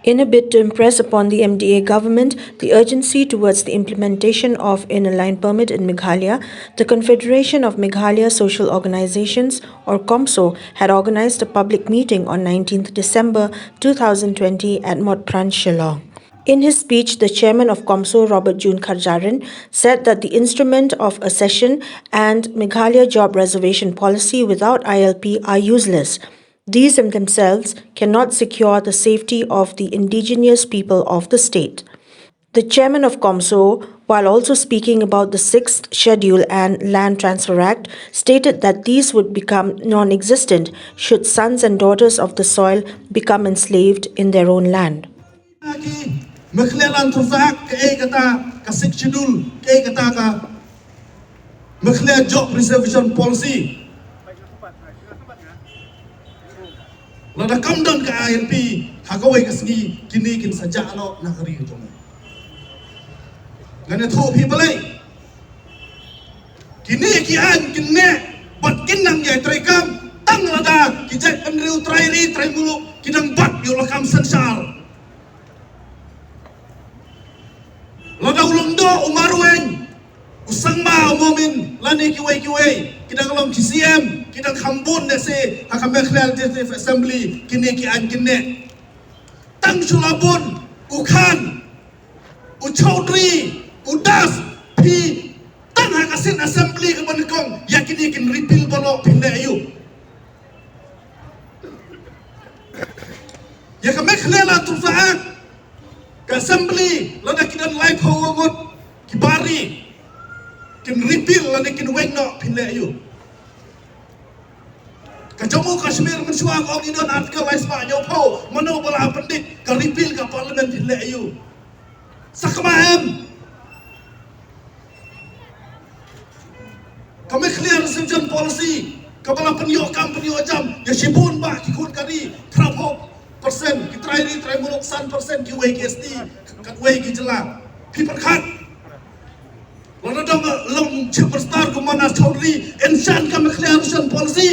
In a bid to impress upon the MDA government the urgency towards the implementation of inner line permit in Meghalaya, the Confederation of Meghalaya Social Organizations, or Comso, had organized a public meeting on 19th December 2020 at Motphran, Shillong. In his speech, the chairman of Comso, Robert June Kharjaran, said that the instrument of accession and Meghalaya job reservation policy without ILP are useless. These in themselves cannot secure the safety of the indigenous people of the state. The chairman of Comso, while also speaking about the 6th Schedule and Land Transfer Act, stated that these would become non-existent should sons and daughters of the soil become enslaved in their own land. MEGHALAYA kata 6 schedule kata MEGHALAYA job reservation policy lada come down ke ILP hagawai ke segi kini kin saja ano nakari jong ngane tho pi balai kini kian kinne bat kinang ya traikam tang lada kijat penriu trairi traimulu kinang bat yo lakam sensal lada ulungdo umarwen usangma umomin lani kiwai kidang long KCM kidang khambun dese hakam MEGHALAYA Legislative Assembly kini kian kinne tang sulabun ukhan uchaudri udas pi tang hakasin assembly ke bandekong yakini kin repeal balo pinde ayu ya ka MEGHALAYA tufaak ke assembly lada kidan live hawangut kibari kin repeal lada kin wengno pinde ayu ka Jammu Kashmir mensuak ong idon artikel laisma nyopo mano bala pendik ka repeal ka parlimen pinde ayu sakmahem ka MEGHALAYA reservation policy kabala penyokam penyokam ya sibun ba kikun kari trapok persen kitrai trai muluk san persen ki wei KST kat wei ki jela people kat lana dong long superstar ko mana chaudhry ensan ka MEGHALAYA reservation policy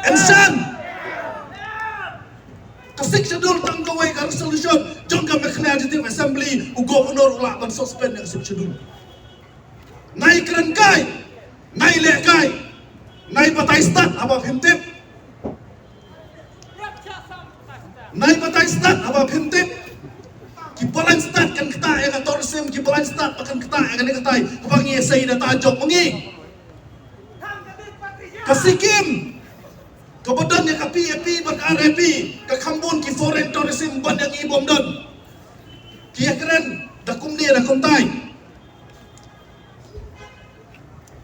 ensan ka 6 schedule tang ka wei ka resolution jong ka MEGHALAYA Legislative Assembly u governor ula ban suspend ka 6 schedule nai kran kai nai le kai nai batai stat aba phimtep nai batai stat aba phimtep ki balan stat kan kata ya ka tourism ki balan stat akan kata ya kan kata bangi sai da tajok mengi ka Sikkim ka badan ya ka PAP bak RAP ka khambun ki foreign tourism ban yang ibom don ki keren da kumni da kumtai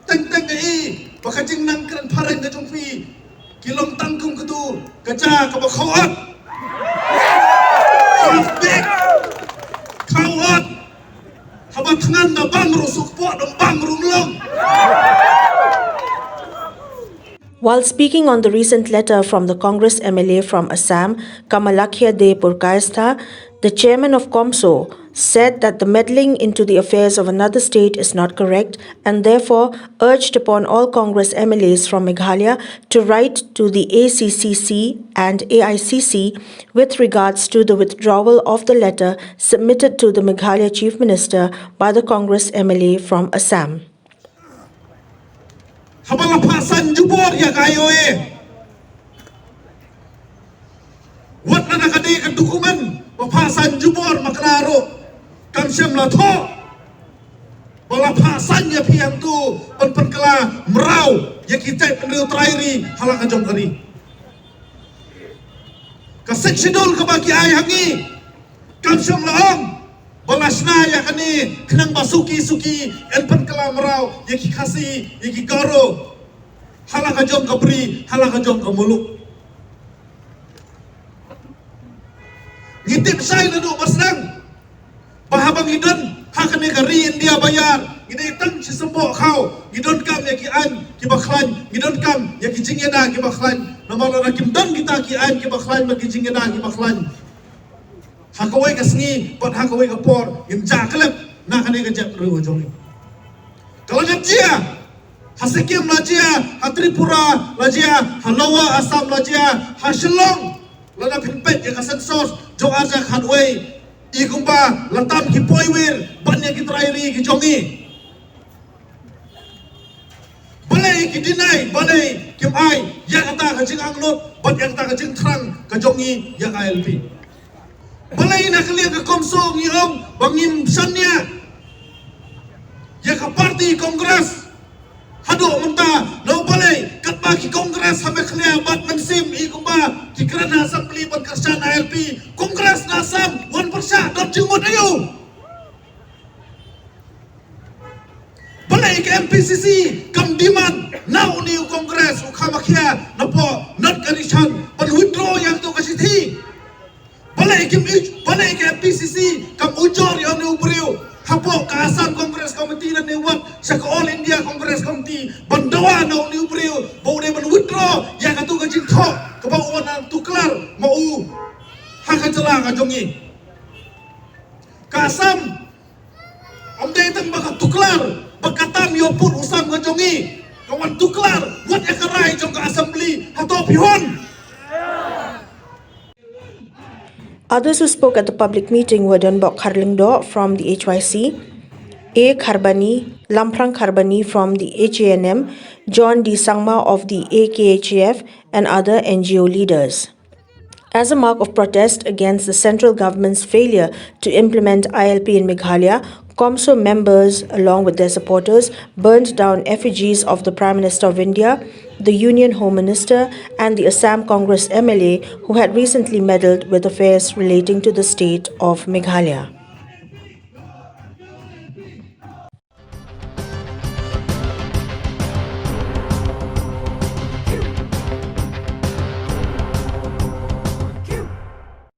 teng ai bakajing nang keren pareng ka jongpi kilong tangkung ketu kaca ka bakhawat kafbek kawat habat tangan da bang rusuk po dong bang rumlong. While speaking on the recent letter from the Congress MLA from Assam, Kamalakhya De Purkaistha, the chairman of Comso said that the meddling into the affairs of another state is not correct and therefore urged upon all Congress MLAs from Meghalaya to write to the ACCC and AICC with regards to the withdrawal of the letter submitted to the Meghalaya Chief Minister by the Congress MLA from Assam. Habala pasan jubor ya kayo wat na nakadi ka dokumen papasan jubor maklaro kamsyam la tho bala pasan ya piang tu penperkala merau ya kita penriu trairi halaka jom kari ka seksidol ka bagi ay hangi kamsyam la ong balasna ya kani kenang basuki en penperkala merau ya ki khasi ya ki garo halaka jom ka beri halaka jom ka muluk ngitip say na do basnang bahabang idon hakane kari India bayar gini tang si sembo kau gidon kam ya ki an ki bakhlan gidon kam ya ki jingeda ki bakhlan namalo na kim don kita ki an ki bakhlan ma ki jingeda ki bakhlan hakawai ka sngi pat hakawai ka por im ja klep na kane ka jap ru jong kalau jia Hasikkim lajia, Tripura lajia, Lower Assam lajia, Shillong lana pinpet ya kasensos jong arja khanwei ikumba latam ki poiwir banya ki trairi ki jongi balai ki dinai balai kim ai ya kata ka jing anglot bat yang kata ka jing thrang ka jongi ya ILP balai na kaliya ka Comso ngirong bangim sanya ya ka parti kongres hado menta no balai kat ba ki kongres hame kaliya bat mensim ikumba ki kerana assembly bat kerjaan ILP kongres nasam 1% dot jingmot ayo balai ke MPCC kam demand now new kongres ukamakia napo not karishan pan withdraw yang tu kasiti balai ke MPCC kam ujor yang new brio hapo kaasam kongres committee na newat sa all India kongres committee bandawa na new brio bau ne ban withdraw yang tu kajinto kabau na tuklar mau hakajala ka jongi kaasam omde tang baka tuklar pagkatam yo pun usam ka jongi kawan tuklar wat ya karai jong ka assembly hato pihon. Others who spoke at the public meeting were Donbok Kharlingdo from the HYC, A. Kharbani, Lamprang Kharbani from the HANM, John D. Sangma of the AKHAF and other NGO leaders. As a mark of protest against the central government's failure to implement ILP in Meghalaya, Comso members, along with their supporters, burned down effigies of the Prime Minister of India, the Union Home Minister, and the Assam Congress MLA who had recently meddled with affairs relating to the state of Meghalaya.